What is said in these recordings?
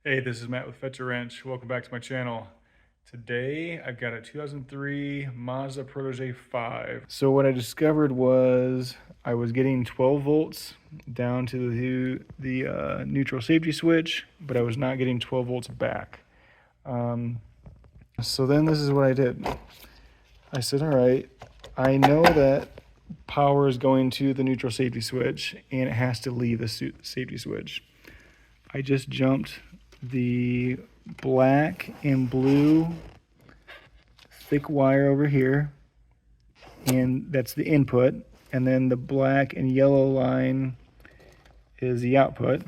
Hey, this is Matt with Fetch a Wrench. Welcome back to my channel. Today, I've got a 2003 Mazda Protege5. So what I discovered was I was getting 12 volts down to the neutral safety switch, but I was not getting 12 volts back. So then this is what I did. I said, all right, I know that power is going to the neutral safety switch and it has to leave the safety switch. I just jumped the black and blue thick wire over here, and that's the input, and then the black and yellow line is the output.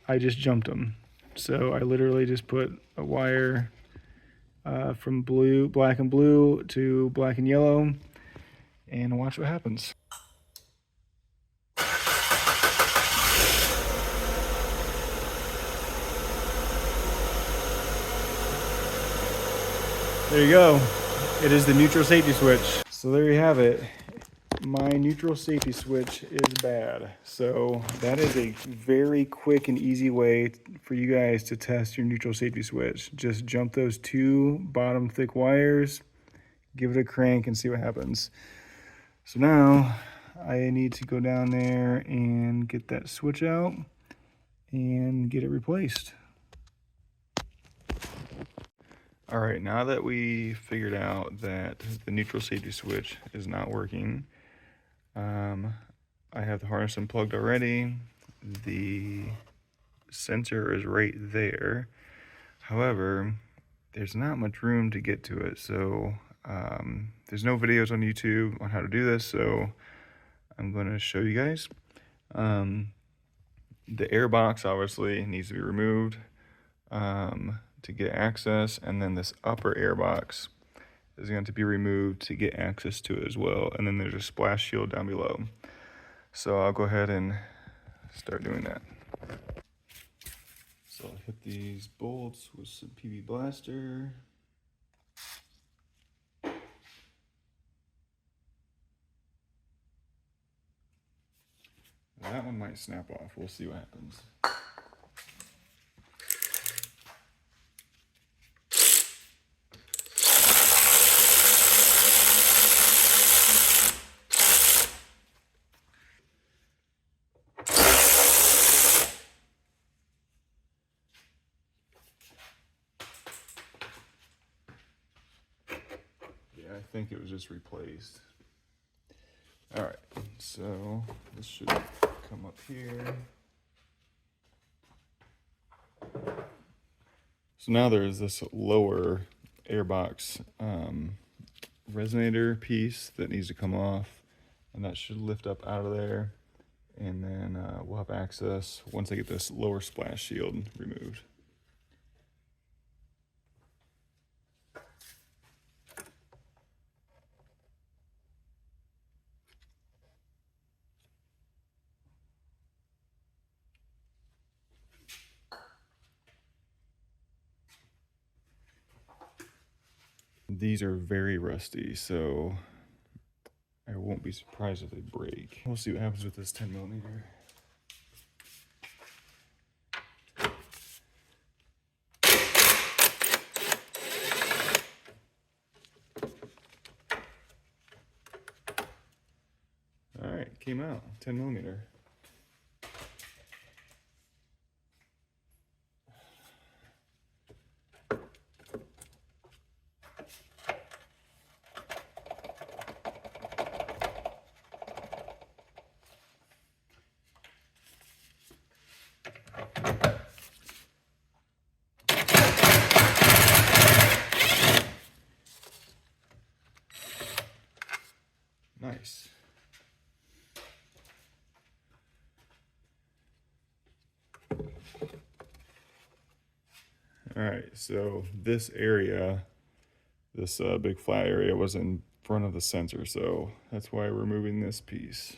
I just jumped them. So I literally just put a wire from black and blue to black and yellow, and watch what happens. There you go. It is the neutral safety switch. So there you have it. My neutral safety switch is bad. So that is a very quick and easy way for you guys to test your neutral safety switch. Just jump those two bottom thick wires, give it a crank and see what happens. So now I need to go down there and get that switch out and get it replaced. All right, now that we figured out that the neutral safety switch is not working, I have the harness unplugged already. The sensor is right there. However, there's not much room to get to it, so there's no videos on YouTube on how to do this, so I'm going to show you guys. The air box obviously needs to be removed to get access, and then this upper air box is going to be removed to get access to it as well, and then there's a splash shield down below. So I'll go ahead and start doing that. So I'll hit these bolts with some PB Blaster. That one might snap off. We'll see what happens. I think it was just replaced. All right, so this should come up here. So now there's this lower airbox resonator piece that needs to come off, and that should lift up out of there, and then we'll have access once I get this lower splash shield removed. These are very rusty, so I won't be surprised if they break. We'll see what happens with this 10mm. All right, came out, 10mm. Nice. All right, so this area, this big flat area was in front of the sensor, so that's why we're moving this piece.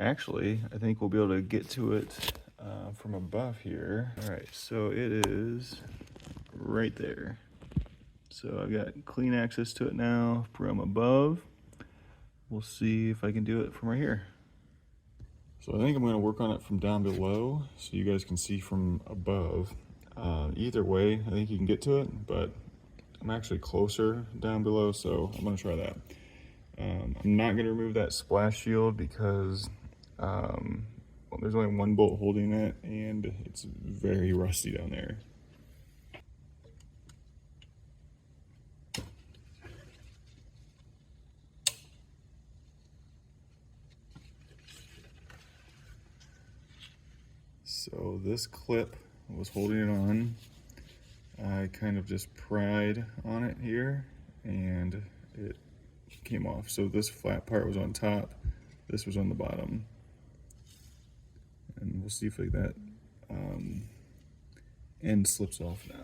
Actually, I think we'll be able to get to it from above here. All right, so it is right there. So I've got clean access to it now from above. we'll see if I can do it from right here. So I think I'm going to work on it from down below so you guys can see from above. Either way, I think you can get to it, but I'm actually closer down below, so I'm going to try that. I'm not going to remove that splash shield because well, there's only one bolt holding it, and it's very rusty down there. So this clip was holding it on. I kind of just pried on it here and it came off. So this flat part was on top, this was on the bottom. And we'll see if like that end slips off now.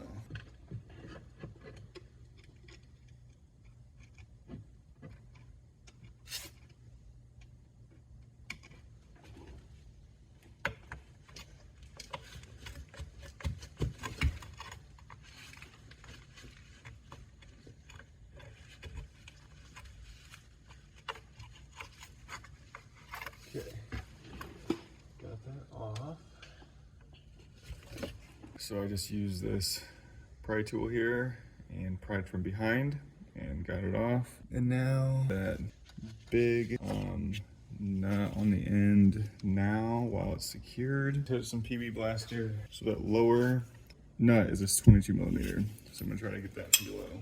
Okay, got that off. So I just used this pry tool here and pried from behind and got it off. And now that big nut on the end now while it's secured. Put some PB blaster. So that lower nut is this 22 millimeter. So I'm gonna try to get that from below.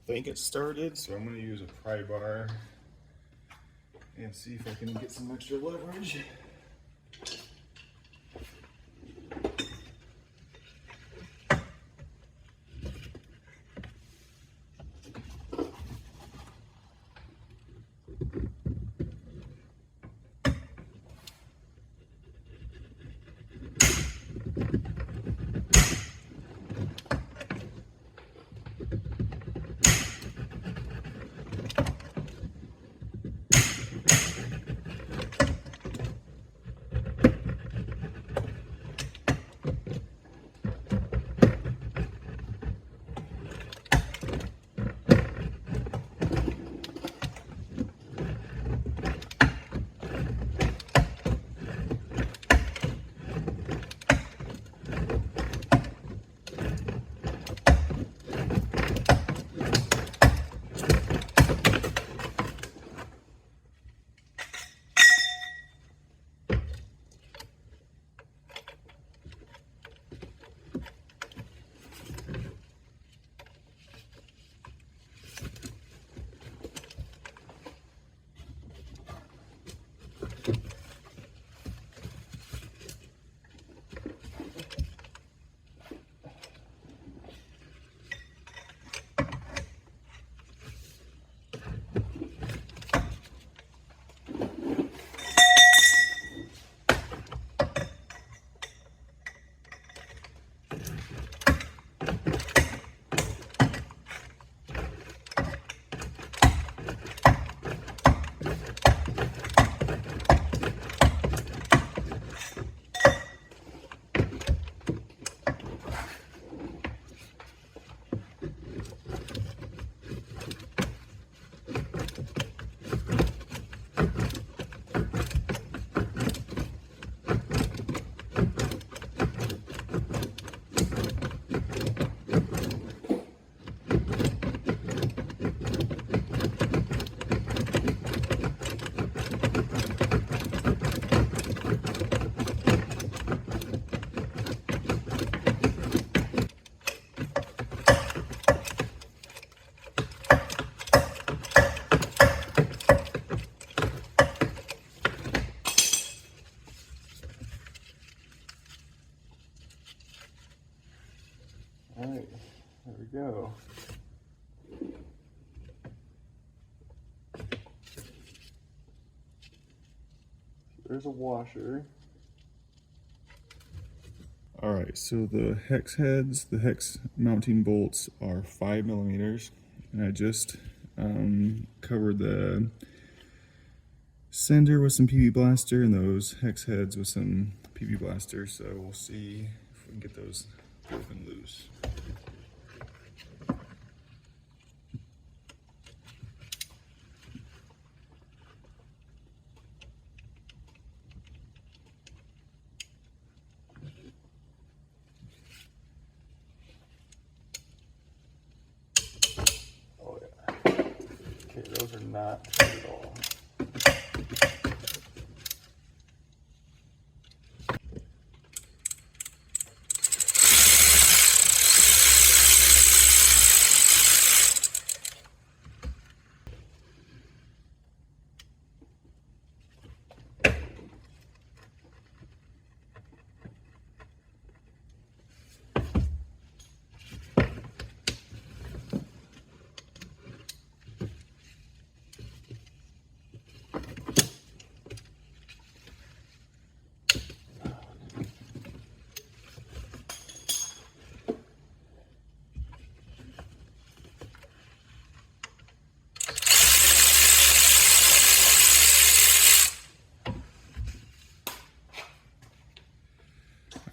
I think it started, so I'm going to use a pry bar and see if I can get some extra leverage. go. There's a washer. All right, so the hex heads, the hex mounting bolts are 5 millimeters, and I just covered the sender with some PB Blaster and those hex heads with some PB Blaster, so we'll see if we can get those broken loose. Oh yeah. Okay, those are not tight at all.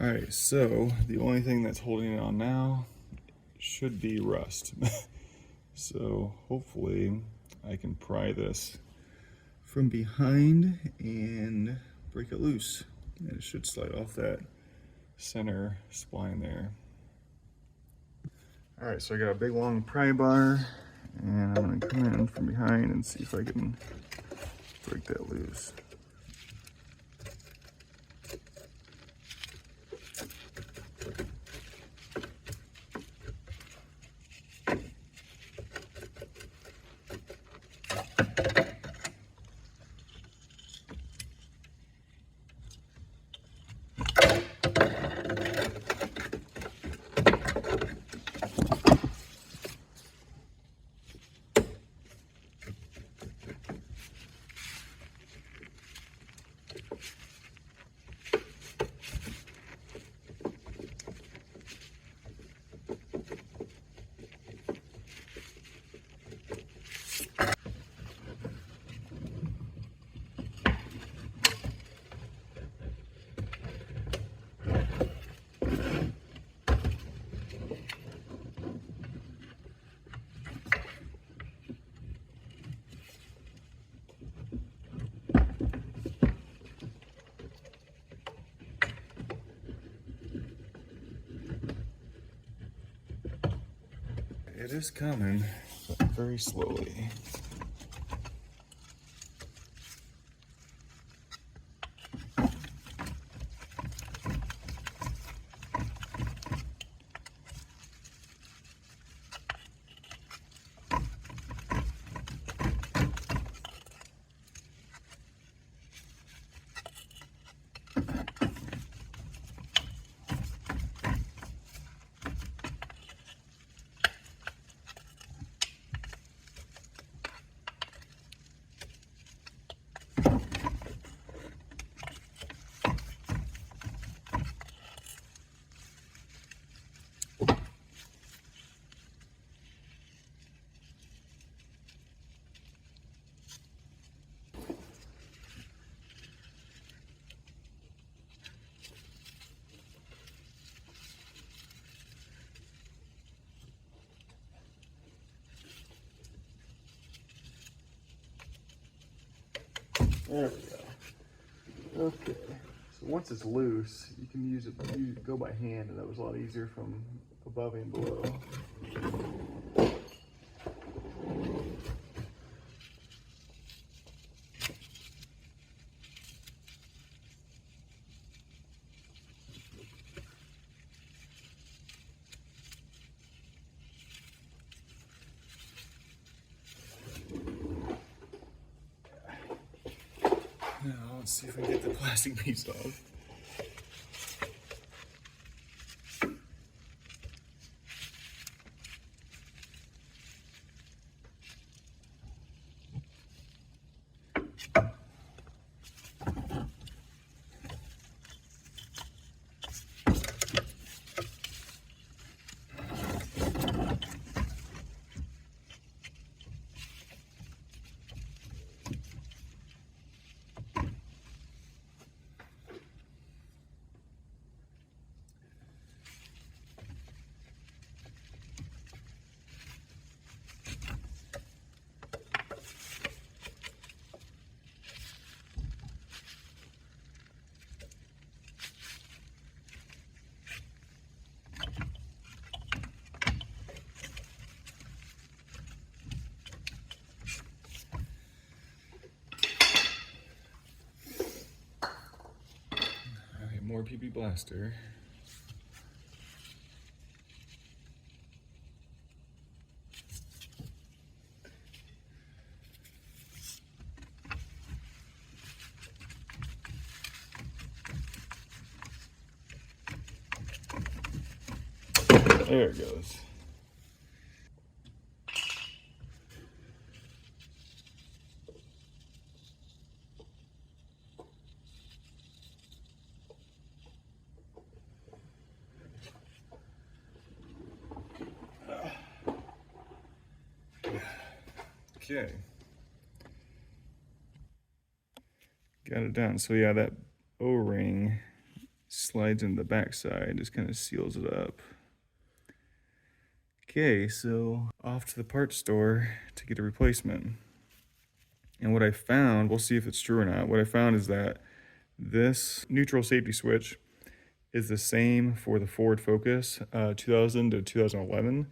All right, so the only thing that's holding it on now should be rust. So hopefully I can pry this from behind and break it loose. And it should slide off that center spline there. All right, so I got a big long pry bar, and I'm gonna come in from behind and see if I can break that loose. It is coming, but very slowly. There we go. Okay. So once it's loose, you can use it, go by hand, and that was a lot easier from above and below. Now let's see if we can get the plastic piece off. more PB Blaster. There it goes. Okay. Got it done. So yeah, that O-ring slides in the backside, just kind of seals it up. Okay, so off to the parts store to get a replacement. And what I found, we'll see if it's true or not, what I found is that this neutral safety switch is the same for the Ford Focus 2000 to 2011.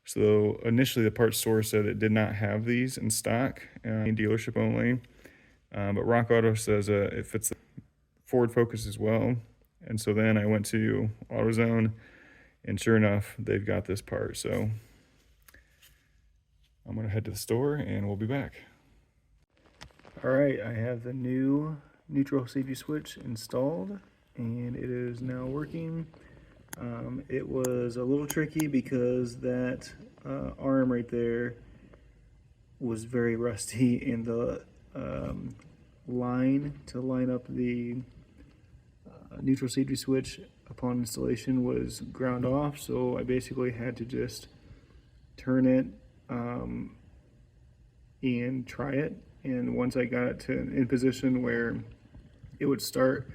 So initially the parts store said it did not have these in stock, in dealership only. But Rock Auto says it fits the Ford Focus as well. And so then I went to AutoZone, and sure enough, they've got this part. So I'm gonna head to the store and we'll be back. All right, I have the new neutral safety switch installed and it is now working. It was a little tricky because that arm right there was very rusty, and the line to line up the neutral safety switch upon installation was ground off, so I basically had to just turn it and try it. And once I got it in position where it would start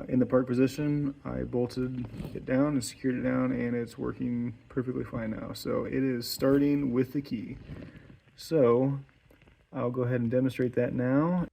in the park position, I bolted it down and secured it down, and it's working perfectly fine now. So it is starting with the key. So I'll go ahead and demonstrate that now.